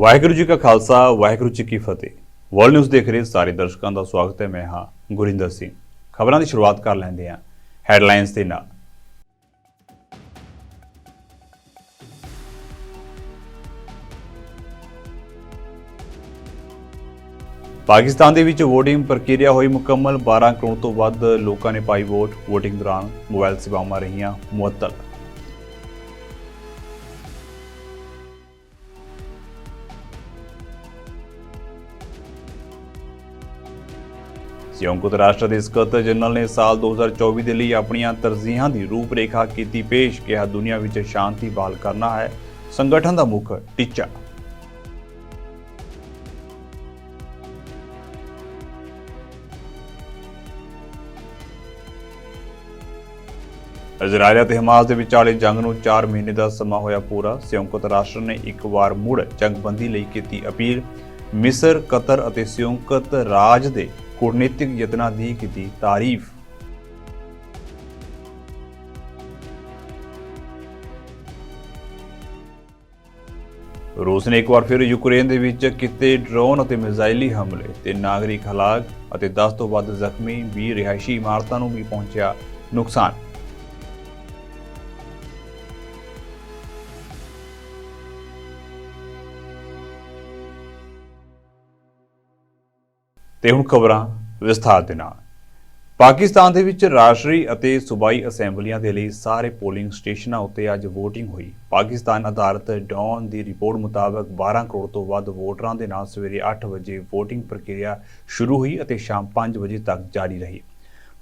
ਵਾਹਿਗੁਰੂ जी का खालसा वाहिगुरू जी की फतेह। World news देख रहे सारे दर्शकों का स्वागत है। मैं हाँ गुरिंदर सिंह। खबरों की शुरुआत कर लेंगे हैं हैडलाइनस के नाल। पाकिस्तान ਦੇ ਵਿੱਚ ਵੋਟਿੰਗ ਪ੍ਰਕਿਰਿਆ ਹੋਈ ਮੁਕੰਮਲ। 12 ਕਰੋੜ ਤੋਂ ਵੱਧ ਲੋਕਾਂ ਨੇ ਪਾਈ ਵੋਟ। ਵੋਟਿੰਗ ਦੌਰਾਨ ਮੋਬਾਈਲ ਸੇਵਾਵਾਂ ਰਹੀਆਂ ਮੁਅੱਤਲ। संयुक्त राष्ट्र के सकत्तर जनरल ने साल 2024 के लिए अपन तरजीहां की रूपरेखा की पेश। कहा दुनिया में शांति बहाल करना है संगठन का मुख्य टीचा। इजराइल ते हमास के विचाले जंग नूं 4 महीने का समा होया पूरा। संयुक्त राष्ट्र ने एक बार मुड़ जंगबंदी लई कीती अपील। मिस्र, कतर और संयुक्त राज के कूटनीतिक यत्नां दी कीती तारीफ। रूस ने एक बार फिर यूक्रेन दे विच कीते ड्रोन और मिसाइली हमले ते नागरिक हलाक और 10 तो वध जख्मी। 20 रिहायशी इमारतां नूं भी पहुंचा नुकसान। ਤੇ ਹੁਣ ਖਬਰਾਂ ਵਿਸਥਾਰ ਦੇ ਨਾਲ। ਪਾਕਿਸਤਾਨ ਦੇ ਵਿੱਚ ਰਾਸ਼ਟਰੀ ਅਤੇ ਸੂਬਾਈ ਅਸੈਂਬਲੀਆਂ ਦੇ ਲਈ ਸਾਰੇ ਪੋਲਿੰਗ ਸਟੇਸ਼ਨਾਂ ਉੱਤੇ ਅੱਜ VOTING ਹੋਈ। ਪਾਕਿਸਤਾਨ ਆਧਾਰਿਤ ਡੌਨ ਦੀ ਰਿਪੋਰਟ ਮੁਤਾਬਕ 12 ਕਰੋੜ ਤੋਂ ਵੱਧ ਵੋਟਰਾਂ ਦੇ ਨਾਲ ਸਵੇਰੇ 8 ਵਜੇ VOTING ਪ੍ਰਕਿਰਿਆ ਸ਼ੁਰੂ ਹੋਈ ਅਤੇ ਸ਼ਾਮ 5 ਵਜੇ ਤੱਕ ਜਾਰੀ ਰਹੀ।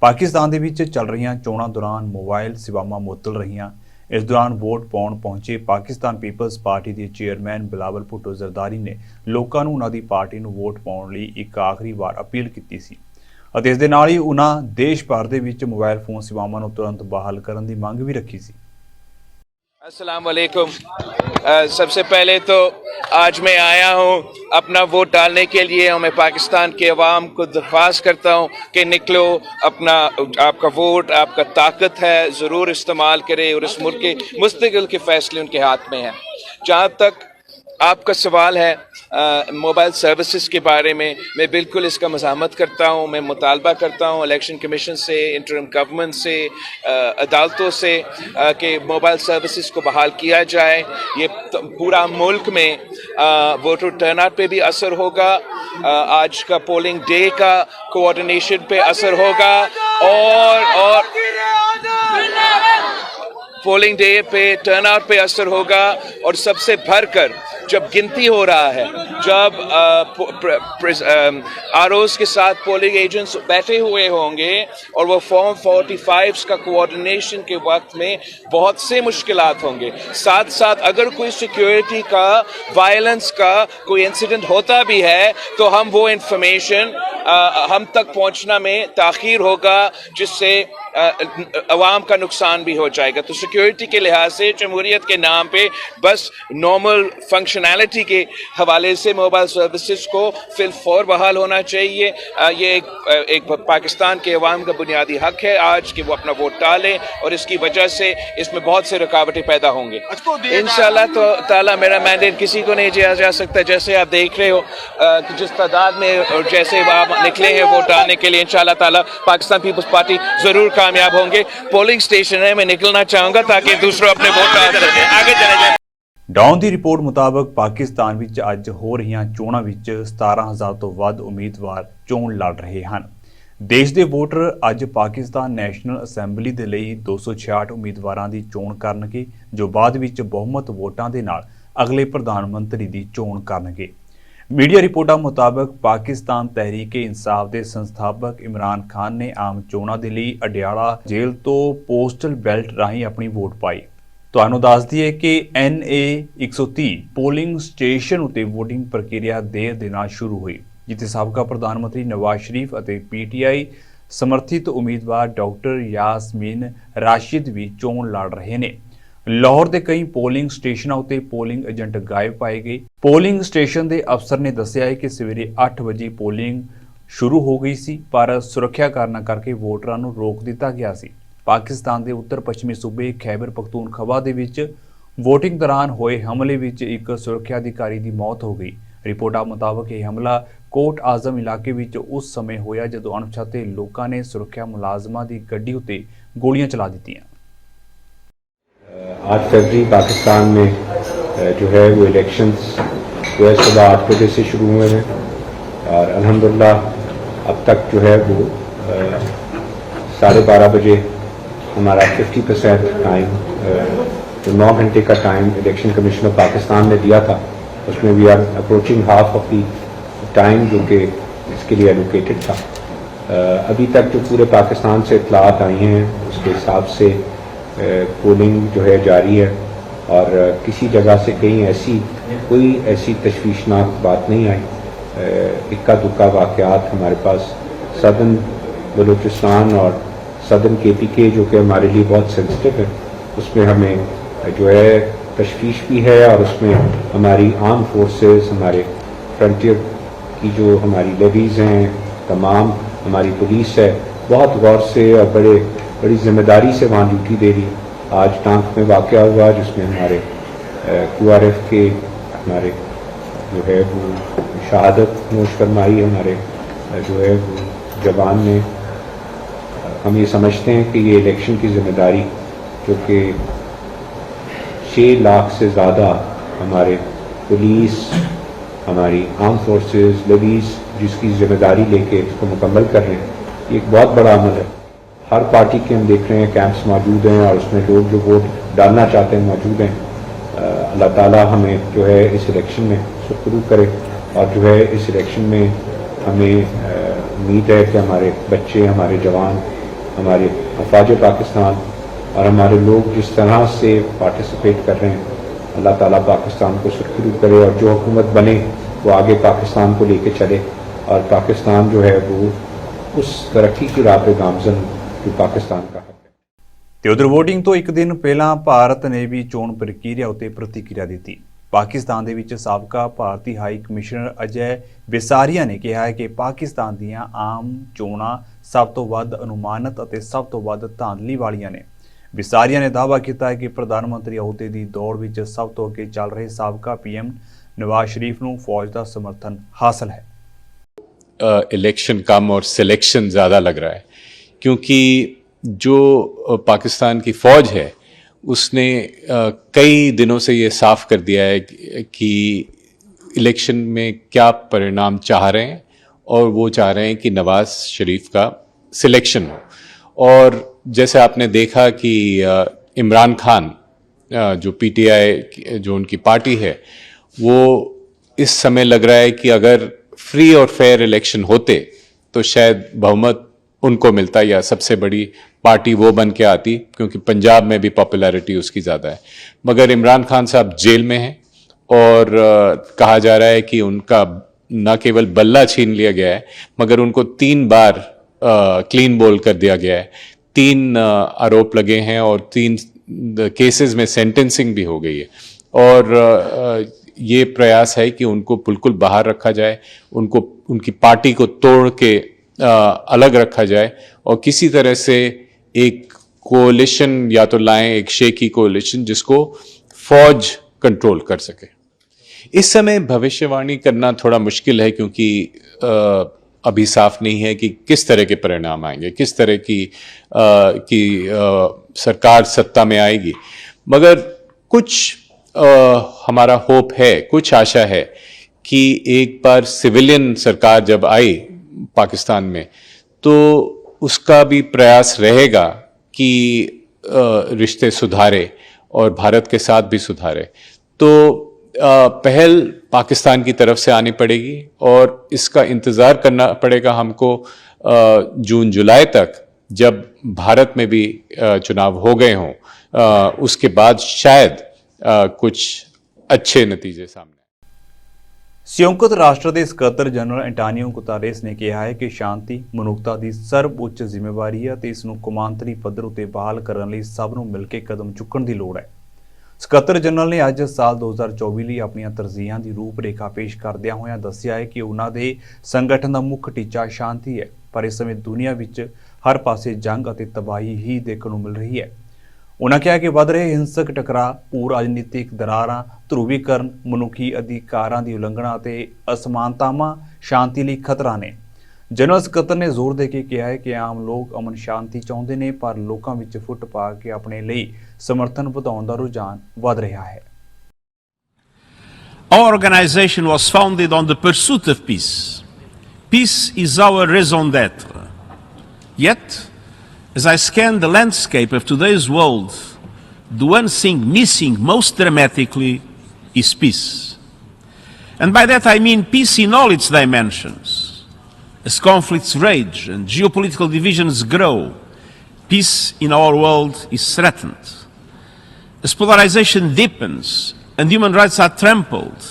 ਪਾਕਿਸਤਾਨ ਦੇ ਵਿੱਚ ਚੱਲ ਰਹੀਆਂ ਚੋਣਾਂ ਦੌਰਾਨ ਮੋਬਾਈਲ ਸੇਵਾਵਾਂ ਮੁਅੱਤਲ ਰਹੀਆਂ। इस दौरान वोट पाउण पहुंचे पाकिस्तान पीपल्स पार्टी के चेयरमैन बिलावल भुट्टो जरदारी ने लोगों को उन्होंने पार्टी को वोट पाउण लई एक आखिरी बार अपील की सी ਅਤੇ ਇਸ ਦੇ ਨਾਲ ਹੀ उन्होंने देश भर ਦੇ ਵਿੱਚ मोबाइल फोन सेवावां ਨੂੰ तुरंत बहाल करने की मांग भी रखी सी। अस्सलाम वालेकुम। सबसे पहले तो आज मैं आया हूँ अपना वोट डालने के लिए और मैं पाकिस्तान के अवाम को दरख्वास्त करता हूँ कि निकलो, अपना आपका वोट आपका ताकत है, ज़रूर इस्तेमाल करें और इस मुल्क के मुस्तक़बिल के फ़ैसले उनके हाथ में हैं। जहाँ तक आपका सवाल है मोबाइल सर्विसेज के बारे में, मैं बिल्कुल इसका मज़ामत करता हूँ। मैं मुतालबा करता हूँ इलेक्शन कमीशन से, इंटरिम गवर्नमेंट से, अदालतों से कि मोबाइल सर्विसेज को बहाल किया जाए। ये पूरा मुल्क में वोटर टर्नआउट पे भी असर होगा, आज का पोलिंग डे का कोऑर्डिनेशन पे असर होगा और पोलिंग डे पे टर्नआउट पे असर होगा। और सबसे भरकर जब गिनती हो रहा है, जब आरओज़ के साथ पोलिंग एजेंट्स बैठे हुए होंगे और वो फॉर्म 45 का कोऑर्डिनेशन के वक्त में बहुत से मुश्किलात होंगे। साथ साथ अगर कोई सिक्योरिटी का, वायलेंस का कोई इंसिडेंट होता भी है तो हम वो इंफॉर्मेशन हम तक पहुंचना में ताख़ीर होगा, जिससे अवाम का नुकसान भी हो जाएगा। तो सिक्योरिटी के लिहाज से जमहूरियत के नाम पे बस नॉर्मल फंक्शनैलिटी के हवाले से मोबाइल सर्विसेज को फिलफौर बहाल होना चाहिए। ये एक पाकिस्तान के अवाम का बुनियादी हक है आज कि वो अपना वोट डालें और इसकी वजह से इसमें बहुत से रुकावटें पैदा होंगे। इंशाल्लाह तो ताला मेरा मैंडेट किसी को नहीं दिया जा सकता। जैसे आप देख रहे हो कि जिस तादाद में और जैसे आप निकले हैं वोट डालने के लिए, इंशाल्लाह ताला पाकिस्तान पीपल्स पार्टी ज़रूर कामयाब होंगे। पोलिंग स्टेशन है, मैं निकलना चाहूँगा ताकि दूसरों अपने वोट डाल सकें, आगे चले जाए। ਡਾਊਨ ਦੀ ਰਿਪੋਰਟ ਮੁਤਾਬਕ ਪਾਕਿਸਤਾਨ ਵਿੱਚ ਅੱਜ ਹੋ ਰਹੀਆਂ ਚੋਣਾਂ ਵਿੱਚ 17,000 ਤੋਂ ਵੱਧ ਉਮੀਦਵਾਰ ਚੋਣ ਲੜ ਰਹੇ ਹਨ। ਦੇਸ਼ ਦੇ ਵੋਟਰ ਅੱਜ ਪਾਕਿਸਤਾਨ ਨੈਸ਼ਨਲ ਅਸੈਂਬਲੀ ਦੇ ਲਈ 266 ਉਮੀਦਵਾਰਾਂ ਦੀ ਚੋਣ ਕਰਨਗੇ, ਜੋ ਬਾਅਦ ਵਿੱਚ ਬਹੁਮਤ ਵੋਟਾਂ ਦੇ ਨਾਲ ਅਗਲੇ ਪ੍ਰਧਾਨ ਮੰਤਰੀ ਦੀ ਚੋਣ ਕਰਨਗੇ। ਮੀਡੀਆ ਰਿਪੋਰਟਾਂ ਮੁਤਾਬਕ ਪਾਕਿਸਤਾਨ ਤਹਿਰੀਕ-ਏ-ਇਨਸਾਫ ਦੇ ਸੰਸਥਾਪਕ ਇਮਰਾਨ ਖਾਨ ਨੇ ਆਮ ਚੋਣਾਂ ਦੇ ਲਈ ਅਡਿਆਲਾ ਜੇਲ੍ਹ ਤੋਂ ਪੋਸਟਲ ਬੈਲਟ ਰਾਹੀਂ ਆਪਣੀ ਵੋਟ ਪਾਈ। ਤੁਹਾਨੂੰ ਦੱਸ ਦਈਏ ਕਿ NA 130 ਪੋਲਿੰਗ ਸਟੇਸ਼ਨ ਉੱਤੇ VOTING ਪ੍ਰਕਿਰਿਆ ਦੇਰ ਦੇ ਨਾਲ ਸ਼ੁਰੂ ਹੋਈ, ਜਿੱਥੇ ਸਾਬਕਾ ਪ੍ਰਧਾਨ ਮੰਤਰੀ ਨਵਾਜ਼ ਸ਼ਰੀਫ ਅਤੇ PTI ਸਮਰਥਿਤ ਉਮੀਦਵਾਰ ਡਾਕਟਰ ਯਾਸਮੀਨ ਰਾਸ਼ਿਦ ਵੀ ਚੋਣ ਲੜ ਰਹੇ ਨੇ। ਲਾਹੌਰ ਦੇ ਕਈ ਪੋਲਿੰਗ ਸਟੇਸ਼ਨਾਂ ਉੱਤੇ ਪੋਲਿੰਗ ਏਜੰਟ ਗਾਇਬ ਪਾਏ ਗਏ। ਪੋਲਿੰਗ ਸਟੇਸ਼ਨ ਦੇ ਅਫਸਰ ਨੇ ਦੱਸਿਆ ਹੈ ਕਿ ਸਵੇਰੇ 8 ਵਜੇ ਪੋਲਿੰਗ ਸ਼ੁਰੂ ਹੋ ਗਈ ਸੀ, ਪਰ ਸੁਰੱਖਿਆ ਕਾਰਨਾਂ ਕਰਕੇ ਵੋਟਰਾਂ ਨੂੰ ਰੋਕ ਦਿੱਤਾ ਗਿਆ ਸੀ। ਪਾਕਿਸਤਾਨ ਦੇ ਉੱਤਰ ਪੱਛਮੀ ਸੂਬੇ ਖੈਬਰ ਪਖਤੂਨਖਵਾ ਦੇ ਵਿੱਚ ਵੋਟਿੰਗ ਦੌਰਾਨ ਹੋਏ ਹਮਲੇ ਵਿੱਚ ਇੱਕ ਸੁਰੱਖਿਆ ਅਧਿਕਾਰੀ ਦੀ ਮੌਤ ਹੋ ਗਈ। ਰਿਪੋਰਟਾਂ ਮੁਤਾਬਕ ਇਹ ਹਮਲਾ ਕੋਟ ਆਜ਼ਮ ਇਲਾਕੇ ਵਿੱਚ ਉਸ ਸਮੇਂ ਹੋਇਆ ਜਦੋਂ ਅਣਪਛਾਤੇ ਲੋਕਾਂ ਨੇ ਸੁਰੱਖਿਆ ਮੁਲਾਜ਼ਮਾਂ ਦੀ ਗੱਡੀ ਉੱਤੇ ਗੋਲੀਆਂ ਚਲਾ ਦਿੱਤੀਆਂ। आज फरवरी पाकिस्तान में जो है वो इलेक्शंस जो है सुबह 8 बजे से शुरू हुए हैं और अल्हम्दुलिल्लाह अब तक जो है वो 12:30 बजे हमारा 50% टाइम जो 9 घंटे का time election commission of Pakistan ने दिया था उसमें we are approaching half of the time जो कि इसके लिए एलोकेटेड था। अभी तक जो पूरे पाकिस्तान से इतलात आई हैं उसके हिसाब से पोलिंग जो है जारी है और किसी जगह से कहीं कोई ऐसी तशवीशनाक बात नहीं आई। इक्का दुक्का वाक़यात हमारे पास सदर्न बलूचिस्तान और सदर्न KPK जो कि हमारे लिए बहुत सेंसिटिव है उसमें हमें जो है तशवीश भी है और उसमें हमारी आर्म फोर्सेस हमारे फ्रंटियर की जो हमारी लेवीज़ हैं तमाम हमारी पुलिस है बहुत गौर से और बड़ी जिम्मेदारी से वहाँ ड्यूटी दे रही है। आज टांक में वाक़या हुआ जिसमें हमारे QRF के हमारे जो है वो शहादत नोश फरमाई हमारे जो है वो जवान ने। हम ये समझते हैं कि ये इलेक्शन की ज़िम्मेदारी जो कि 6 लाख से ज़्यादा हमारे पुलिस हमारी आर्म फोर्सेस लेवीज़ जिसकी ज़िम्मेदारी लेके इसको मुकम्मल कर रहे हैं, ये एक बहुत बड़ा अमल है। हर पार्टी के हम देख रहे हैं कैंप्स मौजूद हैं और उसमें लोग जो वोट डालना चाहते हैं मौजूद हैं। अल्लाह ताला हमें जो है इस इलेक्शन में सुरखरू करे और जो है इस इलेक्शन में हमें उम्मीद है कि हमारे बच्चे हमारे जवान हमारे अफवाज पाकिस्तान और हमारे लोग जिस तरह से पार्टिसिपेट कर रहे हैं अल्लाह ताला पाकिस्तान को सुरखरू करे और जो हुकूमत बने वो आगे पाकिस्तान को लेके चले और पाकिस्तान जो है वो उस तरक्की की राह पे गामजन जो पाकिस्तान का हक है। ਤੇ ਉਧਰ VOTING ਤੋਂ ਇੱਕ ਦਿਨ ਪਹਿਲਾਂ ਭਾਰਤ ਨੇ ਵੀ ਚੋਣ ਪ੍ਰਕਿਰਿਆ ਉੱਤੇ ਪ੍ਰਤੀਕਿਰਿਆ ਦਿੱਤੀ। ਪਾਕਿਸਤਾਨ ਦੇ ਵਿੱਚ ਸਾਬਕਾ ਭਾਰਤੀ ਹਾਈ ਕਮਿਸ਼ਨਰ ਅਜੈ ਬਿਸਾਰੀਆ ਨੇ ਕਿਹਾ ਹੈ ਕਿ ਪਾਕਿਸਤਾਨ ਦੀਆਂ ਆਮ ਚੋਣਾਂ ਸਭ ਤੋਂ ਵੱਧ ਅਨੁਮਾਨਿਤ ਅਤੇ ਸਭ ਤੋਂ ਵੱਧ ਧਾਂਦਲੀ ਵਾਲੀਆਂ ਨੇ। ਬਿਸਾਰੀਆ ਨੇ ਦਾਅਵਾ ਕੀਤਾ ਹੈ ਕਿ ਪ੍ਰਧਾਨ ਮੰਤਰੀ ਅਹੁਦੇ ਦੀ ਦੌੜ ਵਿੱਚ ਸਭ ਤੋਂ ਅੱਗੇ ਚੱਲ ਰਹੇ ਸਾਬਕਾ PM ਨਵਾਜ਼ ਸ਼ਰੀਫ ਨੂੰ ਫੌਜ ਦਾ ਸਮਰਥਨ ਹਾਸਲ ਹੈ। इलेक्शन कम और सिलेक्शन ज़्यादा लग रहा है क्योंकि जो पाकिस्तान की फ़ौज है उसने कई दिनों से ये साफ़ कर दिया है कि इलेक्शन में क्या परिणाम चाह रहे हैं और वो चाह रहे हैं कि नवाज़ शरीफ का सिलेक्शन हो। और जैसे आपने देखा कि इमरान खान जो PTI जो उनकी पार्टी है वो इस समय लग रहा है कि अगर फ्री और फेयर इलेक्शन होते तो शायद बहुमत उनको मिलता या सबसे बड़ी पार्टी वो बन के आती क्योंकि पंजाब में भी पॉपुलैरिटी उसकी ज़्यादा है। मगर इमरान खान साहब जेल में हैं और कहा जा रहा है कि उनका न केवल बल्ला छीन लिया गया है मगर उनको 3 बार क्लीन बोल कर दिया गया है। 3 आरोप लगे हैं और 3 केसेस में सेंटेंसिंग भी हो गई है और ये प्रयास है कि उनको बिल्कुल बाहर रखा जाए, उनको उनकी पार्टी को तोड़ के अलग रखा जाए और किसी तरह से एक कोलिशन या तो लाएं, एक शेकी कोलिशन जिसको फौज कंट्रोल कर सके। इस समय भविष्यवाणी करना थोड़ा मुश्किल है क्योंकि अभी साफ नहीं है कि किस तरह के परिणाम आएंगे, किस तरह की सरकार सत्ता में आएगी। मगर कुछ हमारा होप है, कुछ आशा है कि एक बार सिविलियन सरकार जब आई पाकिस्तान में तो उसका भी प्रयास रहेगा कि रिश्ते सुधारे और भारत के साथ भी सुधारे। तो पहल पाकिस्तान की तरफ से आनी पड़ेगी और इसका इंतज़ार करना पड़ेगा हमको जून जुलाई तक जब भारत में भी चुनाव हो गए हों। उसके बाद शायद कुछ अच्छे नतीजे सामने। ਸੰਯੁਕਤ ਰਾਸ਼ਟਰ ਦੇ ਸਕੱਤਰ ਜਨਰਲ ਐਂਟੋਨੀਓ ਗੁਤਾਰੇਸ ਨੇ ਕਿਹਾ ਹੈ ਕਿ ਸ਼ਾਂਤੀ ਮਨੁੱਖਤਾ ਦੀ ਸਰਵਉੱਚ ਜ਼ਿੰਮੇਵਾਰੀ ਹੈ ਤੇ ਇਸ ਨੂੰ ਕੌਮਾਂਤਰੀ ਪੱਧਰ ਉਤੇ ਬਹਾਲ ਕਰਨ ਲਈ ਸਭ ਨੂੰ ਮਿਲ ਕੇ ਕਦਮ ਚੁੱਕਣ ਦੀ ਲੋੜ ਹੈ। ਸਕੱਤਰ ਜਨਰਲ ਨੇ ਅੱਜ ਸਾਲ 2024 ਲਈ ਆਪਣੀਆਂ ਤਰਜੀਹਾਂ ਦੀ ਰੂਪਰੇਖਾ ਪੇਸ਼ ਕਰਦਿਆਂ ਹੋਇਆਂ ਦੱਸਿਆ ਹੈ ਕਿ ਉਹਨਾਂ ਦੇ ਸੰਗਠਨ ਦਾ ਮੁੱਖ ਟੀਚਾ ਸ਼ਾਂਤੀ ਹੈ, ਪਰ ਇਸ ਸਮੇਂ ਦੁਨੀਆ ਵਿੱਚ ਹਰ ਪਾਸੇ ਜੰਗ ਅਤੇ ਤਬਾਹੀ ਹੀ ਦੇਖਣ ਨੂੰ ਮਿਲ ਰਹੀ ਹੈ। ਉਨ੍ਹਾਂ ਕਿਹਾ ਕਿ ਵੱਧ ਰਹੇ ਹਿੰਸਕ ਟਕਰਾਅ, ਭੂ ਰਾਜਨੀਤਿਕ ਦਰਾਰਾਂ, ਧਰੂਵੀਕਰਨ, ਮਨੁੱਖੀ ਅਧਿਕਾਰਾਂ ਦੀ ਉਲੰਘਣਾ ਅਤੇ ਅਸਮਾਨਤਾਵਾਂ ਸ਼ਾਂਤੀ ਲਈ ਖਤਰਾ ਨੇ। ਜਨਰਲ ਸਕੱਤਰ ਨੇ ਜ਼ੋਰ ਦੇ ਕੇ ਕਿਹਾ ਹੈ ਕਿ ਆਮ ਲੋਕ ਅਮਨ ਸ਼ਾਂਤੀ ਚਾਹੁੰਦੇ ਨੇ, ਪਰ ਲੋਕਾਂ ਵਿੱਚ ਫੁੱਟ ਪਾ ਕੇ ਆਪਣੇ ਲਈ ਸਮਰਥਨ ਵਧਾਉਣ ਦਾ ਰੁਝਾਨ ਵੱਧ ਰਿਹਾ ਹੈ। Our organization was founded on the pursuit of peace. Peace is our raison d'être. Yet, as I scan the landscape of today's world, the one thing missing most dramatically is peace. And by that I mean peace in all its dimensions. As conflicts rage and geopolitical divisions grow, peace in our world is threatened. As polarization deepens and human rights are trampled,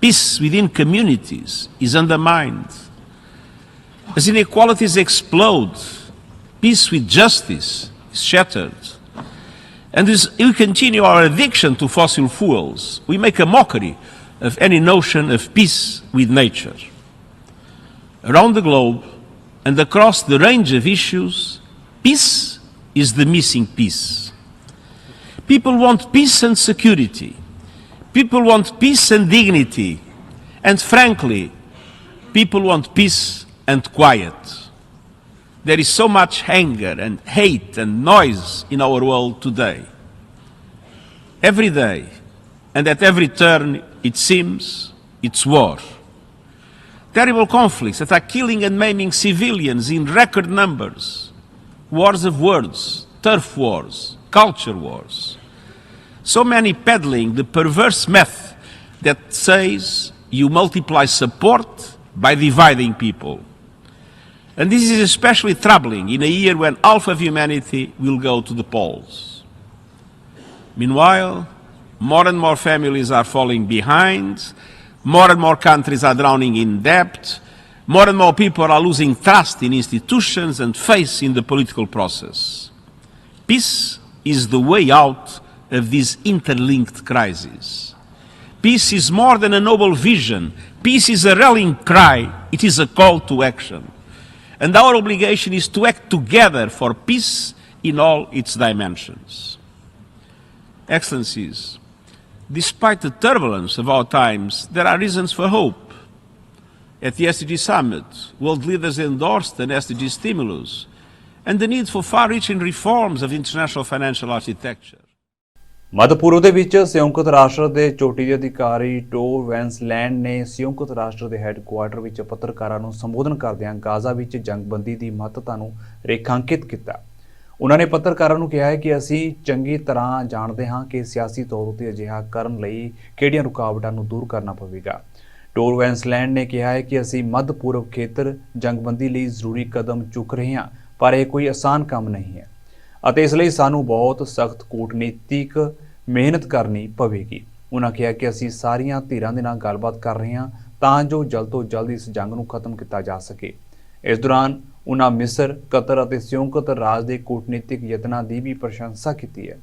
peace within communities is undermined. As inequalities explode, peace with justice is shattered. And as we continue our addiction to fossil fuels, we make a mockery of any notion of peace with nature. Around the globe and across the range of issues, peace is the missing piece. People want peace and security. People want peace and dignity. And frankly, people want peace and quiet. There is so much anger and hate and noise in our world today. Every day and at every turn, it seems, it's war. Terrible conflicts that are killing and maiming civilians in record numbers. Wars of words, turf wars, culture wars. So many peddling the perverse myth that says you multiply support by dividing people. And this is especially troubling in a year when half of humanity will go to the polls. Meanwhile, more and more families are falling behind, more and more countries are drowning in debt, more and more people are losing trust in institutions and faith in the political process. Peace is the way out of these interlinked crises. Peace is more than a noble vision. Peace is a rallying cry. It is a call to action. And our obligation is to act together for peace in all its dimensions. Excellencies, despite the turbulence of our times, there are reasons for hope. At the SDG Summit, world leaders endorsed an SDG stimulus and the need for far-reaching reforms of international financial architecture. ਮੱਧ ਪੂਰਬ ਦੇ ਵਿੱਚ ਸੰਯੁਕਤ ਰਾਸ਼ਟਰ ਦੇ ਚੋਟੀ ਦੇ ਅਧਿਕਾਰੀ ਟੋਰ ਵੈਂਸਲੈਂਡ ਨੇ ਸੰਯੁਕਤ ਰਾਸ਼ਟਰ ਦੇ ਹੈੱਡਕੁਆਰਟਰ ਵਿੱਚ ਪੱਤਰਕਾਰਾਂ ਨੂੰ ਸੰਬੋਧਨ ਕਰਦਿਆਂ ਗਾਜ਼ਾ ਵਿੱਚ ਜੰਗਬੰਦੀ ਦੀ ਮਹੱਤਤਾ ਨੂੰ ਰੇਖਾਂਕਿਤ ਕੀਤਾ। ਉਹਨਾਂ ਨੇ ਪੱਤਰਕਾਰਾਂ ਨੂੰ ਕਿਹਾ ਹੈ ਕਿ ਅਸੀਂ ਚੰਗੀ ਤਰ੍ਹਾਂ ਜਾਣਦੇ ਹਾਂ ਕਿ ਸਿਆਸੀ ਤੌਰ ਉੱਤੇ ਅਜਿਹਾ ਕਰਨ ਲਈ ਕਿਹੜੀਆਂ ਰੁਕਾਵਟਾਂ ਨੂੰ ਦੂਰ ਕਰਨਾ ਪਵੇਗਾ। ਟੋਰ ਵੈਂਸਲੈਂਡ ਨੇ ਕਿਹਾ ਹੈ ਕਿ ਅਸੀਂ ਮੱਧ ਪੂਰਬ ਖੇਤਰ ਜੰਗਬੰਦੀ ਲਈ ਜ਼ਰੂਰੀ ਕਦਮ ਚੁੱਕ ਰਹੇ ਹਾਂ, ਪਰ ਇਹ ਕੋਈ ਆਸਾਨ ਕੰਮ ਨਹੀਂ ਹੈ ਅਤੇ ਇਸ ਲਈ ਸਾਨੂੰ ਬਹੁਤ ਸਖਤ ਕੂਟਨੀਤਿਕ ਮਿਹਨਤ ਕਰਨੀ ਪਵੇਗੀ। ਉਹਨਾਂ ਕਿਹਾ ਕਿ ਅਸੀਂ ਸਾਰੀਆਂ ਧਿਰਾਂ ਦੇ ਨਾਲ ਗੱਲਬਾਤ ਕਰ ਰਹੇ ਹਾਂ ਤਾਂ ਜੋ ਜਲਦ ਤੋਂ ਜਲਦ ਇਸ ਜੰਗ ਨੂੰ ਖਤਮ ਕੀਤਾ ਜਾ ਸਕੇ। ਇਸ ਦੌਰਾਨ ਉਹਨਾਂ ਮਿਸਰ, ਕਤਰ ਅਤੇ ਸੰਯੁਕਤ ਰਾਜ ਦੇ ਕੂਟਨੀਤਿਕ ਯਤਨਾਂ ਦੀ ਵੀ ਪ੍ਰਸ਼ੰਸਾ ਕੀਤੀ ਹੈ।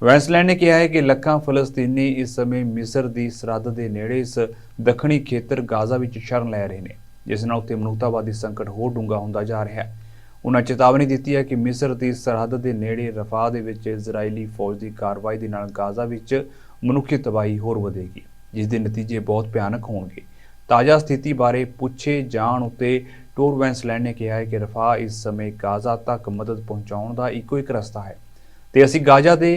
ਵੈਂਸਲੈਂਡ ਨੇ ਕਿਹਾ ਹੈ ਕਿ ਲੱਖਾਂ ਫਲਸਤੀਨੀ ਇਸ ਸਮੇਂ ਮਿਸਰ ਦੀ ਸਰਹੱਦ ਦੇ ਨੇੜੇ ਇਸ ਦੱਖਣੀ ਖੇਤਰ ਗਾਜ਼ਾ ਵਿੱਚ ਸ਼ਰਨ ਲੈ ਰਹੇ ਨੇ, ਜਿਸ ਨਾਲ ਉੱਥੇ ਮਨੁੱਖਤਾਵਾਦੀ ਸੰਕਟ ਹੋਰ ਡੂੰਘਾ ਹੁੰਦਾ ਜਾ ਰਿਹਾ ਹੈ। ਉਹਨਾਂ ਚੇਤਾਵਨੀ ਦਿੱਤੀ ਹੈ ਕਿ ਮਿਸਰ ਦੀ ਸਰਹੱਦ ਦੇ ਨੇੜੇ ਰਫਾਹ ਦੇ ਵਿੱਚ ਇਜ਼ਰਾਈਲੀ ਫੌਜ ਦੀ ਕਾਰਵਾਈ ਦੇ ਨਾਲ ਗਾਜ਼ਾ ਵਿੱਚ ਮਨੁੱਖੀ ਤਬਾਹੀ ਹੋਰ ਵਧੇਗੀ, ਜਿਸ ਦੇ ਨਤੀਜੇ ਬਹੁਤ ਭਿਆਨਕ ਹੋਣਗੇ। ਤਾਜ਼ਾ ਸਥਿਤੀ ਬਾਰੇ ਪੁੱਛੇ ਜਾਣ ਉੱਤੇ ਟੋਰ ਵੈਂਸਲੈਂਡ ਨੇ ਕਿਹਾ ਹੈ ਕਿ ਰਫਾਹ ਇਸ ਸਮੇਂ ਗਾਜ਼ਾ ਤੱਕ ਮਦਦ ਪਹੁੰਚਾਉਣ ਦਾ ਇੱਕੋ ਇੱਕ ਰਸਤਾ ਹੈ ਤੇ ਅਸੀਂ ਗਾਜ਼ਾ ਦੇ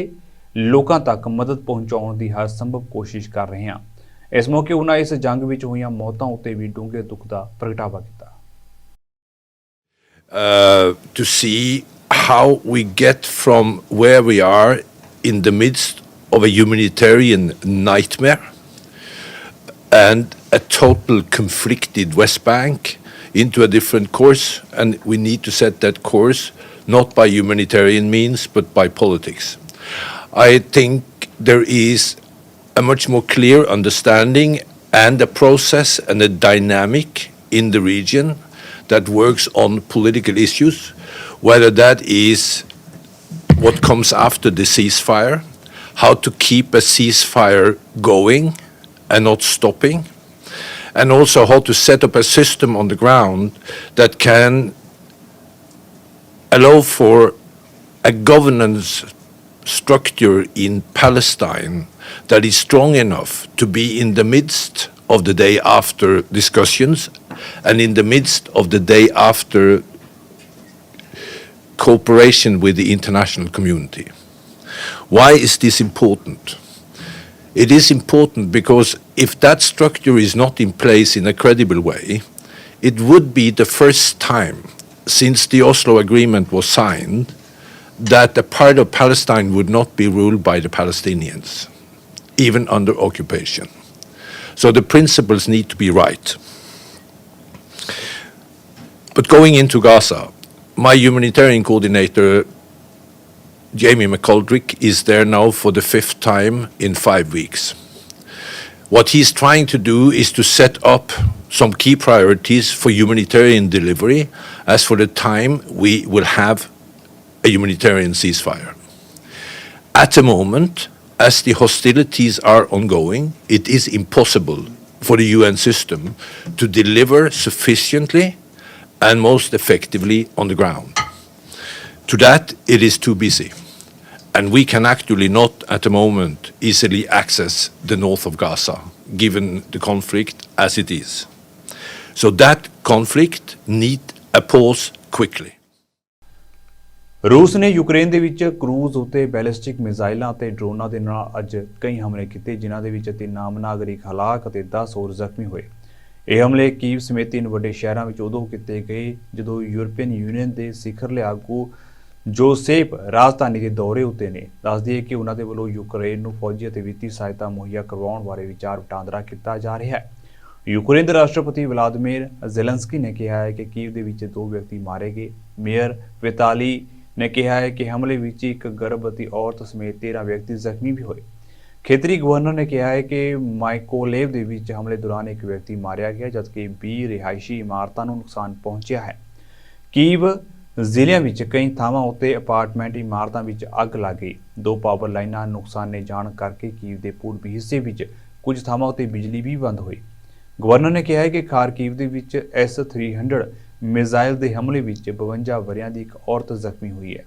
ਲੋਕਾਂ ਤੱਕ ਮਦਦ ਪਹੁੰਚਾਉਣ ਦੀ ਹਰ ਸੰਭਵ ਕੋਸ਼ਿਸ਼ ਕਰ ਰਹੇ ਹਾਂ। ਇਸ ਮੌਕੇ ਉਹਨਾਂ ਇਸ ਜੰਗ ਵਿੱਚ ਹੋਈਆਂ ਮੌਤਾਂ ਉੱਤੇ ਵੀ ਡੂੰਘੇ ਦੁੱਖ ਦਾ ਪ੍ਰਗਟਾਵਾ ਕੀਤਾ। To see how we get from where we are in the midst of a humanitarian nightmare and a total conflicted West Bank into a different course, and we need to set that course not by humanitarian means but by politics. I think there is a much more clear understanding and a process and a dynamic in the region that works on political issues, whether that is what comes after the ceasefire, how to keep a ceasefire going and not stopping, and also how to set up a system on the ground that can allow for a governance structure in Palestine that is strong enough to be in the midst of the day after discussions and in the midst of the day after cooperation with the international community. Why is this important? It is important because if that structure is not in place in a credible way, it would be the first time since the Oslo Agreement was signed that a part of Palestine would not be ruled by the Palestinians, even under occupation. So the principles need to be right. But going into Gaza, my humanitarian coordinator, Jamie McGoldrick, is there now for the 5th time in 5 weeks. What he's trying to do is to set up some key priorities for humanitarian delivery as for the time we will have a humanitarian ceasefire. At the moment, as the hostilities are ongoing, it is impossible for the UN system to deliver sufficiently and most effectively on the ground. To that, it is too busy. And we can actually not, at the moment, easily access the north of Gaza, given the conflict as it is. So that conflict needs a pause quickly. ਰੂਸ ਨੇ Ukraine ਦੇ ਵਿੱਚ cruise ਉਤੇ ballistic ਮਿਜ਼ਾਈਲਾਂ ਅਤੇ ਡਰੋਨਾਂ ਦੇ ਨਾਲ ਅੱਜ ਕਈ ਹਮਲੇ ਕੀਤੇ, ਜਿਨ੍ਹਾਂ ਦੇ ਵਿੱਚ 3 ਆਮ ਨਾਗਰਿਕ ਹਲਾਕ ਅਤੇ 10 ਹੋਰ ਜ਼ਖਮੀ ਹੋਏ। ਇਹ ਹਮਲੇ ਕੀਵ ਸਮੇਤ 3 ਵੱਡੇ ਸ਼ਹਿਰਾਂ ਵਿੱਚ ਉਦੋਂ ਕੀਤੇ ਗਏ ਜਦੋਂ ਯੂਰਪੀਅਨ ਯੂਨੀਅਨ ਦੇ ਸਿਖਰਲੇ ਆਗੂ ਜੋਸੇਪ ਰਾਜਧਾਨੀ ਦੇ ਦੌਰੇ ਉੱਤੇ ਨੇ। ਦੱਸ ਦਈਏ ਕਿ ਉਹਨਾਂ ਦੇ ਵੱਲੋਂ ਯੂਕਰੇਨ ਨੂੰ ਫੌਜੀ ਅਤੇ ਵਿੱਤੀ ਸਹਾਇਤਾ ਮੁਹੱਈਆ ਕਰਵਾਉਣ ਬਾਰੇ ਵਿਚਾਰ ਵਟਾਂਦਰਾ ਕੀਤਾ ਜਾ ਰਿਹਾ ਹੈ। ਯੂਕਰੇਨ ਦੇ ਰਾਸ਼ਟਰਪਤੀ ਵਲਾਦੀਮੀਰ ਜ਼ੈਲੈਂਸਕੀ ਨੇ ਕਿਹਾ ਹੈ ਕਿ ਕੀਵ ਦੇ ਵਿੱਚ 2 ਵਿਅਕਤੀ ਮਾਰੇ ਗਏ। ਮੇਅਰ ਵਿਤਾਲੀ ਨੇ ਕਿਹਾ ਹੈ ਕਿ ਹਮਲੇ ਵਿੱਚ ਇੱਕ ਗਰਭਵਤੀ ਔਰਤ ਸਮੇਤ 13 ਵਿਅਕਤੀ ਜ਼ਖਮੀ ਵੀ ਹੋਏ। ਖੇਤਰੀ ਗਵਰਨਰ ਨੇ ਕਿਹਾ ਹੈ ਕਿ ਮਾਈਕੋਲੇਵ ਦੇ ਵਿੱਚ ਹਮਲੇ ਦੌਰਾਨ ਇੱਕ ਵਿਅਕਤੀ ਮਾਰਿਆ ਗਿਆ, ਜਦਕਿ 20 ਰਿਹਾਇਸ਼ੀ ਇਮਾਰਤਾਂ ਨੂੰ ਨੁਕਸਾਨ ਪਹੁੰਚਿਆ ਹੈ। ਕੀਵ ਜ਼ਿਲ੍ਹਿਆਂ ਵਿੱਚ ਕਈ ਥਾਵਾਂ ਉੱਤੇ ਅਪਾਰਟਮੈਂਟ ਇਮਾਰਤਾਂ ਵਿੱਚ ਅੱਗ ਲੱਗ ਗਈ। 2 ਪਾਵਰ ਲਾਈਨਾਂ ਨੁਕਸਾਨੇ ਜਾਣ ਕਰਕੇ ਕੀਵ ਦੇ ਪੂਰਬੀ ਹਿੱਸੇ ਵਿੱਚ ਕੁਝ ਥਾਵਾਂ ਉੱਤੇ ਬਿਜਲੀ ਵੀ ਬੰਦ ਹੋਈ। ਗਵਰਨਰ ਨੇ ਕਿਹਾ ਹੈ ਕਿ ਖਾਰਕੀਵ ਦੇ ਵਿੱਚ S-300 ਮਿਜ਼ਾਈਲ ਦੇ ਹਮਲੇ ਵਿੱਚ 52 ਵਰ੍ਹਿਆਂ ਦੀ ਇੱਕ ਔਰਤ ਜ਼ਖਮੀ ਹੋਈ ਹੈ।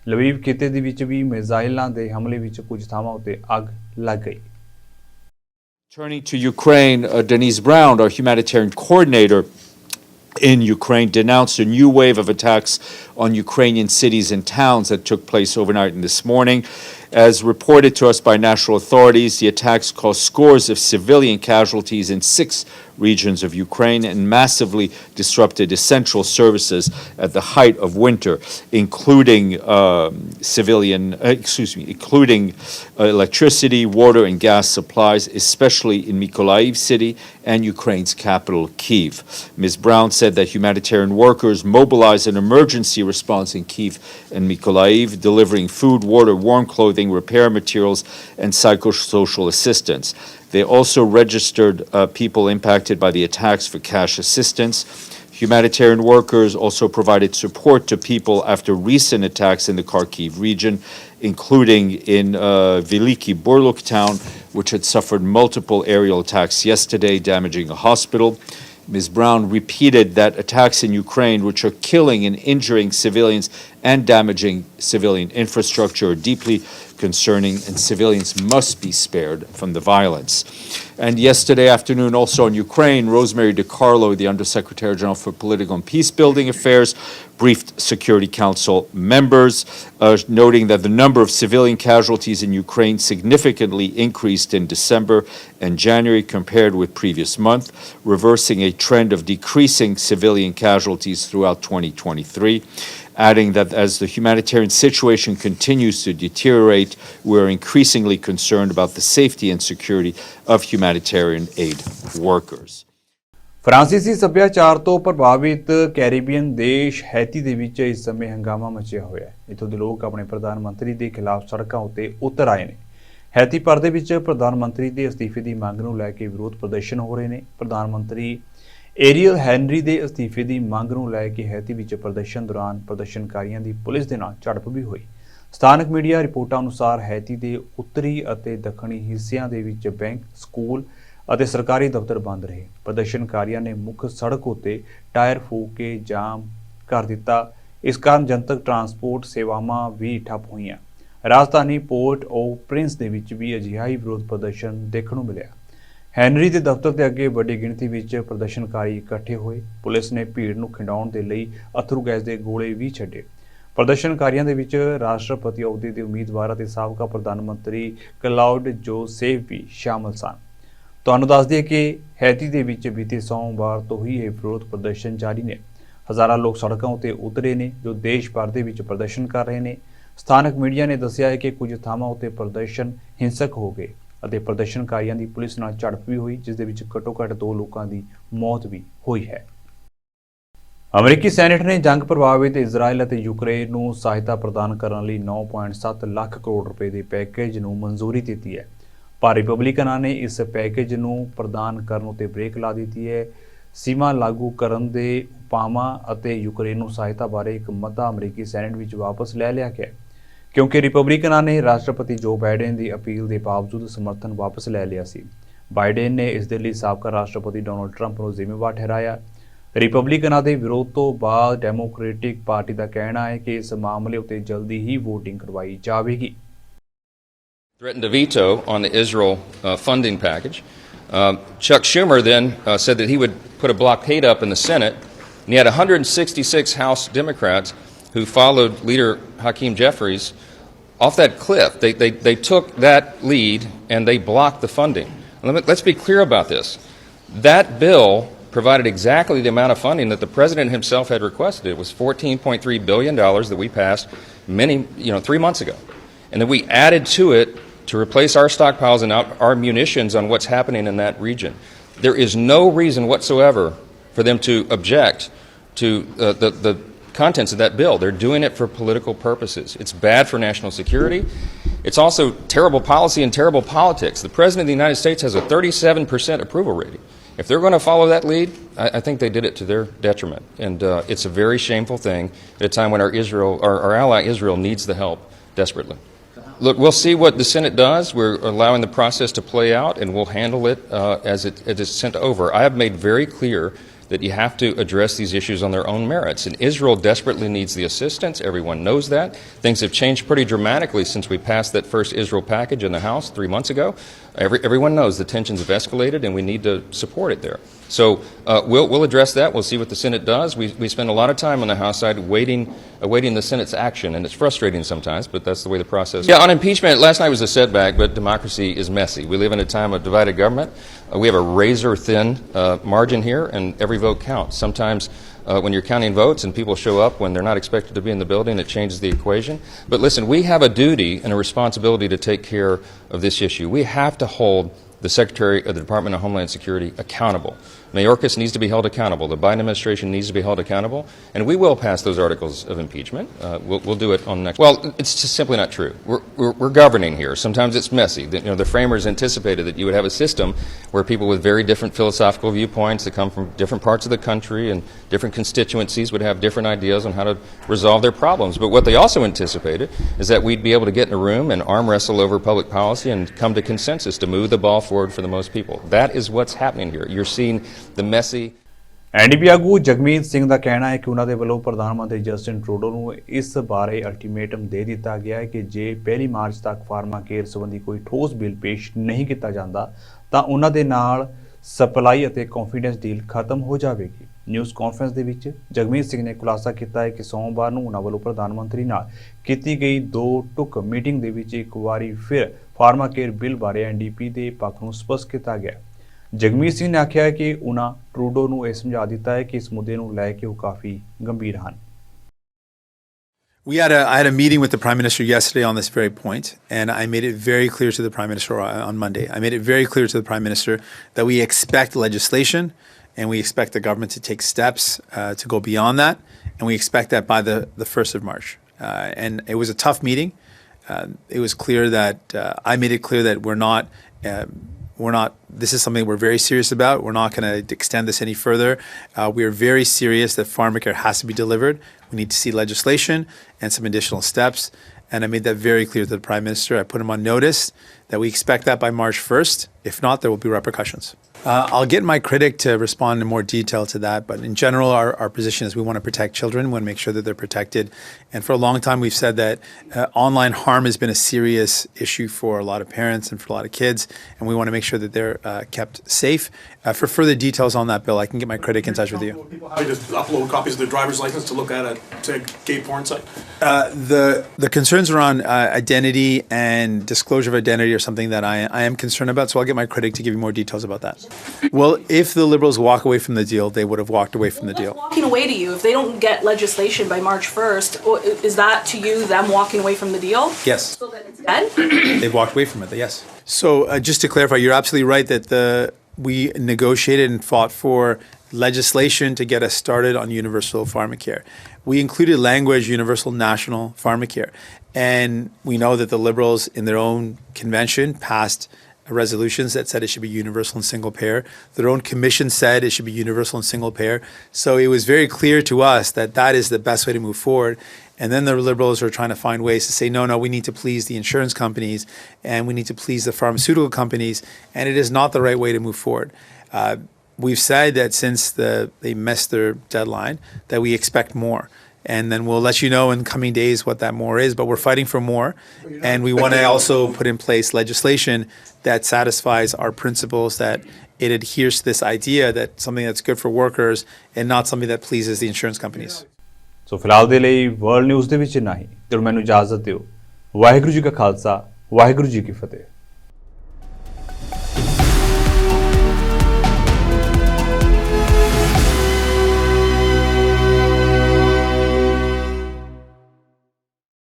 ਲਵੀਵ ਖਿੱਤੇ ਦੇ ਵਿੱਚ ਵੀ ਮਿਜ਼ਾਈਲਾਂ ਦੇ ਹਮਲੇ ਵਿੱਚ ਕੁਝ ਥਾਵਾਂ ਉੱਤੇ ਅੱਗ ਲੱਗ ਗਈ। Turning to Ukraine, Denise Brown, our humanitarian coordinator in Ukraine, denounced a new wave of attacks on Ukrainian cities and towns that took place overnight and this morning. As reported to us by national authorities, the attacks caused scores of civilian casualties in 6 regions of Ukraine and massively disrupted essential services at the height of winter, including electricity, water, and gas supplies, especially in Mykolaiv city and Ukraine's capital, Kyiv. Ms. Brown said that humanitarian workers mobilized an emergency response in Kyiv and Mykolaiv, delivering food, water, warm clothing, repair materials, and psychosocial assistance. They also registered people impacted by the attacks for cash assistance. Humanitarian workers also provided support to people after recent attacks in the Kharkiv region, including in Veliki Burluk town, which had suffered multiple aerial attacks yesterday, damaging a hospital. Ms. Brown repeated that attacks in Ukraine, which are killing and injuring civilians and damaging civilian infrastructure, are deeply concerning, and civilians must be spared from the violence. And yesterday afternoon, also in Ukraine, Rosemary DiCarlo, the Undersecretary General for Political and Peace Building Affairs, briefed Security Council members, noting that the number of civilian casualties in Ukraine significantly increased in December and January compared with previous month, reversing a trend of decreasing civilian casualties throughout 2023. Adding that as the humanitarian situation continues to deteriorate, we are increasingly concerned about the safety and security of humanitarian aid workers. ਫਰਾਂਸੀਸੀ ਸੱਭਿਆਚਾਰ ਤੋਂ ਪ੍ਰਭਾਵਿਤ Caribbean ਦੇਸ਼ Haiti ਦੇ ਵਿੱਚ ਇਸ ਸਮੇਂ ਹੰਗਾਮਾ ਮਚਿਆ ਹੋਇਆ ਹੈ। ਇੱਥੋਂ ਦੇ ਲੋਕ ਆਪਣੇ ਪ੍ਰਧਾਨ ਮੰਤਰੀ ਦੇ ਖਿਲਾਫ ਸੜਕਾਂ ਉੱਤੇ ਉਤਰ ਆਏ ਨੇ। ਹੈਤੀ ਭਰ ਦੇ ਵਿੱਚ ਪ੍ਰਧਾਨ ਮੰਤਰੀ ਦੇ ਅਸਤੀਫੇ ਦੀ ਮੰਗ ਨੂੰ ਲੈ ਕੇ ਵਿਰੋਧ ਪ੍ਰਦਰਸ਼ਨ ਹੋ ਰਹੇ ਨੇ। ਪ੍ਰਧਾਨ ਮੰਤਰੀ ਏਰੀਅਲ ਹੈਨਰੀ ਦੇ ਅਸਤੀਫੇ ਦੀ ਮੰਗ ਨੂੰ ਲੈ ਕੇ ਹੈਤੀ ਵਿੱਚ ਪ੍ਰਦਰਸ਼ਨ ਦੌਰਾਨ ਪ੍ਰਦਰਸ਼ਨਕਾਰੀਆਂ ਦੀ ਪੁਲਿਸ ਦੇ ਨਾਲ ਝੜਪ ਵੀ ਹੋਈ। ਸਥਾਨਕ ਮੀਡੀਆ ਰਿਪੋਰਟਾਂ ਅਨੁਸਾਰ ਹੈਤੀ ਦੇ ਉੱਤਰੀ ਅਤੇ ਦੱਖਣੀ ਹਿੱਸਿਆਂ ਦੇ ਵਿੱਚ ਬੈਂਕ, ਸਕੂਲ ਅਤੇ ਸਰਕਾਰੀ ਦਫ਼ਤਰ ਬੰਦ ਰਹੇ। ਪ੍ਰਦਰਸ਼ਨਕਾਰੀਆਂ ਨੇ ਮੁੱਖ ਸੜਕ ਉੱਤੇ ਟਾਇਰ ਫੂਕ ਕੇ ਜਾਮ ਕਰ ਦਿੱਤਾ। ਇਸ ਕਾਰਨ ਜਨਤਕ ਟਰਾਂਸਪੋਰਟ ਸੇਵਾਵਾਂ ਵੀ ਠੱਪ ਹੋਈਆਂ। ਰਾਜਧਾਨੀ ਪੋਰਟ ਓ ਪ੍ਰਿੰਸ ਦੇ ਵਿੱਚ ਵੀ ਅਜਿਹਾ ਹੀ ਵਿਰੋਧ ਪ੍ਰਦਰਸ਼ਨ ਦੇਖਣ ਨੂੰ ਮਿਲਿਆ। ਹੈਨਰੀ ਦੇ ਦਫ਼ਤਰ ਦੇ ਅੱਗੇ ਵੱਡੀ ਗਿਣਤੀ ਵਿੱਚ ਪ੍ਰਦਰਸ਼ਨਕਾਰੀ ਇਕੱਠੇ ਹੋਏ। ਪੁਲਿਸ ਨੇ ਭੀੜ ਨੂੰ ਖਿੰਡਾਉਣ ਦੇ ਲਈ ਅਥਰੂ ਗੈਸ ਦੇ ਗੋਲੇ ਵੀ ਛੱਡੇ। ਪ੍ਰਦਰਸ਼ਨਕਾਰੀਆਂ ਦੇ ਵਿੱਚ ਰਾਸ਼ਟਰਪਤੀ ਅਹੁਦੇ ਦੇ ਉਮੀਦਵਾਰ ਅਤੇ ਸਾਬਕਾ ਪ੍ਰਧਾਨ ਮੰਤਰੀ ਕਲਾਉਡ ਜੋਸੇਫ ਵੀ ਸ਼ਾਮਲ ਸਨ। ਤੁਹਾਨੂੰ ਦੱਸ ਦਈਏ ਕਿ ਹੈਤੀ ਦੇ ਵਿੱਚ ਬੀਤੇ ਸੋਮਵਾਰ ਤੋਂ ਹੀ ਇਹ ਵਿਰੋਧ ਪ੍ਰਦਰਸ਼ਨ ਜਾਰੀ ਨੇ। ਹਜ਼ਾਰਾਂ ਲੋਕ ਸੜਕਾਂ ਉੱਤੇ ਉਤਰੇ ਨੇ ਜੋ ਦੇਸ਼ ਭਰ ਦੇ ਵਿੱਚ ਪ੍ਰਦਰਸ਼ਨ ਕਰ ਰਹੇ ਨੇ। ਸਥਾਨਕ ਮੀਡੀਆ ਨੇ ਦੱਸਿਆ ਹੈ ਕਿ ਕੁਝ ਥਾਵਾਂ ਉੱਤੇ ਪ੍ਰਦਰਸ਼ਨ ਹਿੰਸਕ ਹੋ ਗਏ ਅਤੇ ਪ੍ਰਦਰਸ਼ਨਕਾਰੀਆਂ ਦੀ ਪੁਲਿਸ ਨਾਲ ਝੜਪ ਵੀ ਹੋਈ, ਜਿਸ ਦੇ ਵਿੱਚ ਘੱਟੋ-ਘੱਟ 2 ਲੋਕਾਂ ਦੀ ਮੌਤ ਵੀ ਹੋਈ ਹੈ। ਅਮਰੀਕੀ ਸੈਨੇਟ ਨੇ ਜੰਗ ਪ੍ਰਭਾਵਿਤ ਇਜ਼ਰਾਈਲ ਅਤੇ ਯੂਕਰੇਨ ਨੂੰ ਸਹਾਇਤਾ ਪ੍ਰਦਾਨ ਕਰਨ ਲਈ 9.7 ਲੱਖ ਕਰੋੜ ਰੁਪਏ ਦੇ ਪੈਕੇਜ ਨੂੰ ਮਨਜ਼ੂਰੀ ਦਿੱਤੀ ਹੈ। ਪਰ ਰਿਪਬਲਿਕਨਾਂ ਨੇ ਇਸ ਪੈਕੇਜ ਨੂੰ ਪ੍ਰਦਾਨ ਕਰਨ ਉੱਤੇ ਬ੍ਰੇਕ ਲਾ ਦਿੱਤੀ ਹੈ। ਸੀਮਾ ਲਾਗੂ ਕਰਨ ਦੇ ਉਪਾਵਾਂ ਅਤੇ ਯੂਕਰੇਨ ਨੂੰ ਸਹਾਇਤਾ ਬਾਰੇ ਇੱਕ ਮਤਾ ਅਮਰੀਕੀ ਸੈਨੇਟ ਵਿੱਚ ਵਾਪਸ ਲੈ ਲਿਆ ਗਿਆ ਕਿਉਂਕਿ ਰਿਪਬਲਿਕਨਾਂ ਨੇ ਰਾਸ਼ਟਰਪਤੀ ਜੋ ਬਾਈਡਨ ਦੀ ਅਪੀਲ ਦੇ ਬਾਵਜੂਦ ਸਮਰਥਨ ਵਾਪਸ ਲੈ ਲਿਆ ਸੀ। ਬਾਈਡਨ ਨੇ ਇਸ ਦੇ ਲਈ ਸਾਬਕਾ ਰਾਸ਼ਟਰਪਤੀ ਡੋਨਾਲਡ ਟਰੰਪ ਨੂੰ ਜ਼ਿੰਮੇਵਾਰ ਠਹਿਰਾਇਆ। ਰਿਪਬਲਿਕਨਾਂ ਦੇ ਵਿਰੋਧ ਤੋਂ ਬਾਅਦ ਡੈਮੋਕ੍ਰੈਟਿਕ ਪਾਰਟੀ ਦਾ ਕਹਿਣਾ ਹੈ ਕਿ ਇਸ ਮਾਮਲੇ ਉੱਤੇ ਜਲਦੀ ਹੀ VOTING ਕਰਵਾਈ ਜਾਵੇਗੀ। Threatened to veto on the Israel funding package. Chuck Schumer then said that he would put a blockade up in the Senate, and he had 166 House Democrats who followed Leader Hakeem Jeffries off that cliff. They took that lead and they blocked the funding. Let's be clear about this. That bill provided exactly the amount of funding that the president himself had requested. It was $14.3 billion that we passed 3 months ago. And then we added to it to replace our stockpiles and our munitions on what's happening in that region. There is no reason whatsoever for them to object to the contents of that bill. They're doing it for political purposes. It's bad for national security. It's also terrible policy and terrible politics. The President of the United States has a 37% approval rating. If they're going to follow that lead, I think they did it to their detriment. And it's a very shameful thing at a time when our ally Israel needs the help desperately. Look, we'll see what the Senate does. We're allowing the process to play out, and we'll handle it as it is sent over. I have made very clear that you have to address these issues on their own merits. And Israel desperately needs the assistance. Everyone knows that. Things have changed pretty dramatically since we passed that first Israel package in the House 3 months ago. Everyone knows the tensions have escalated, and we need to support it there. So we'll address that. We'll see what the Senate does. We spend a lot of time on the House side awaiting the Senate's action, and it's frustrating sometimes, but that's the way the process. Yeah, on impeachment, last night was a setback, but democracy is messy. We live in a time of divided government. We have a razor-thin margin here, and every vote counts. Sometimes when you're counting votes and people show up when they're not expected to be in the building, it changes the equation. But listen, we have a duty and a responsibility to take care of this issue. We have to hold the Secretary of the Department of Homeland Security accountable. Mayorkas needs to be held accountable. The Biden administration needs to be held accountable. And we will pass those articles of impeachment. We'll do it on next. Well, it's just simply not true. We're governing here. Sometimes it's messy. The framers anticipated that you would have a system where people with very different philosophical viewpoints that come from different parts of the country and different constituencies would have different ideas on how to resolve their problems. But what they also anticipated is that we'd be able to get in a room and arm wrestle over public policy and come to consensus to move the ball forward for the most people. That is what's happening here. You're seeing the messy. NDP ਆਗੂ ਜਗਮੀਤ ਸਿੰਘ ਦਾ ਕਹਿਣਾ ਹੈ ਕਿ ਉਹਨਾਂ ਦੇ ਵੱਲੋਂ ਪ੍ਰਧਾਨ ਮੰਤਰੀ Justin Trudeau ਨੂੰ ਇਸ ਬਾਰੇ ਅਲਟੀਮੇਟਮ ਦੇ ਦਿੱਤਾ ਗਿਆ ਹੈ ਕਿ ਜੇ 1 ਮਾਰਚ ਤੱਕ ਫਾਰਮਾ ਕੇਅਰ ਸੰਬੰਧੀ ਕੋਈ ਠੋਸ ਬਿੱਲ ਪੇਸ਼ ਨਹੀਂ ਕੀਤਾ ਜਾਂਦਾ ਤਾਂ ਉਹਨਾਂ ਦੇ ਨਾਲ ਸਪਲਾਈ ਅਤੇ ਕੌਨਫੀਡੈਂਸ ਡੀਲ ਖਤਮ ਹੋ ਜਾਵੇਗੀ। ਨਿਊਜ਼ ਕਾਨਫਰੰਸ ਦੇ ਵਿੱਚ ਜਗਮੀਤ ਸਿੰਘ ਨੇ ਖੁਲਾਸਾ ਕੀਤਾ ਹੈ ਕਿ ਸੋਮਵਾਰ ਨੂੰ ਉਹਨਾਂ ਵੱਲੋਂ ਪ੍ਰਧਾਨ ਮੰਤਰੀ ਨਾਲ ਕੀਤੀ ਗਈ 2 ਟੁਕ ਮੀਟਿੰਗ ਦੇ ਵਿੱਚ ਇੱਕ ਵਾਰੀ ਫਿਰ ਫਾਰਮਾ ਕੇਅਰ ਬਿੱਲ ਬਾਰੇ ਐਨਡੀਪੀ ਦੇ ਪੱਖ ਨੂੰ ਸਪਸ਼ਟ ਕੀਤਾ ਗਿਆ। ਜਗਮੀਤ ਸਿੰਘ ਨੇ ਆਖਿਆ ਕਿ ਉਹਨਾਂ ਟਰੂਡੋ ਨੂੰ ਇਹ ਸਮਝਾ ਦਿੱਤਾ ਹੈ ਕਿ ਇਸ ਮੁੱਦੇ ਨੂੰ ਲੈ ਕੇ ਉਹ ਕਾਫੀ ਗੰਭੀਰ ਹਨ। I had a meeting with the Prime Minister yesterday on this very point, and I made it very clear to the Prime Minister on Monday. I made it very clear to the Prime Minister that we expect legislation and we expect the government to take steps to go beyond that, and we expect that by the 1st of March. And it was a tough meeting. It was clear that I made it clear that we're not, this is something we're very serious about. We're not going to extend this any further. We are very serious that pharmacare has to be delivered. We need to see legislation and some additional steps. And I made that very clear to the Prime Minister. I put him on notice that we expect that by March 1st. If not, there will be repercussions. I'll get my critic to respond in more detail to that. But in general, our position is we want to protect children. We want to make sure that they're protected. And for a long time, we've said that online harm has been a serious issue for a lot of parents and for a lot of kids. And we want to make sure that they're kept safe. For further details on that bill, I can get my critic in touch with you. People having to upload copies of their driver's license to look at a gay porn site? The concerns around identity and disclosure of identity are something that I am concerned about. So I'll get my critic to give you more details about that. Well, if the Liberals walk away from the deal, they would have walked away from the deal. Walking away to you, if they don't get legislation by March 1st, is that to you them walking away from the deal? Yes. So then it's dead? They've walked away from it, yes. So just to clarify, you're absolutely right that we negotiated and fought for legislation to get us started on universal pharmacare. We included language, universal national pharmacare. And we know that the Liberals in their own convention passed resolutions that said it should be universal and single payer. Their own commission said it should be universal and single payer. So it was very clear to us that that is the best way to move forward. And then the Liberals are trying to find ways to say, no, we need to please the insurance companies and we need to please the pharmaceutical companies. And it is not the right way to move forward. We've said that since they missed their deadline, that we expect more. And then we'll let you know in coming days what that more is. But we're fighting for more. And we want to also put in place legislation that satisfies our principles, that it adheres to this idea that something that's good for workers and not something that pleases the insurance companies. ਸੋ ਫਿਲਹਾਲ ਦੇ ਲਈ world news ਦੇ ਵਿੱਚ ਇੰਨਾ ਹੀ। ਤੇ ਮੈਨੂੰ ਇਜਾਜ਼ਤ ਦਿਓ। ਵਾਹਿਗੁਰੂ ਜੀ ਕਾ ਖਾਲਸਾ, ਵਾਹਿਗੁਰੂ ਜੀ ਕੀ ਫਤਿਹ।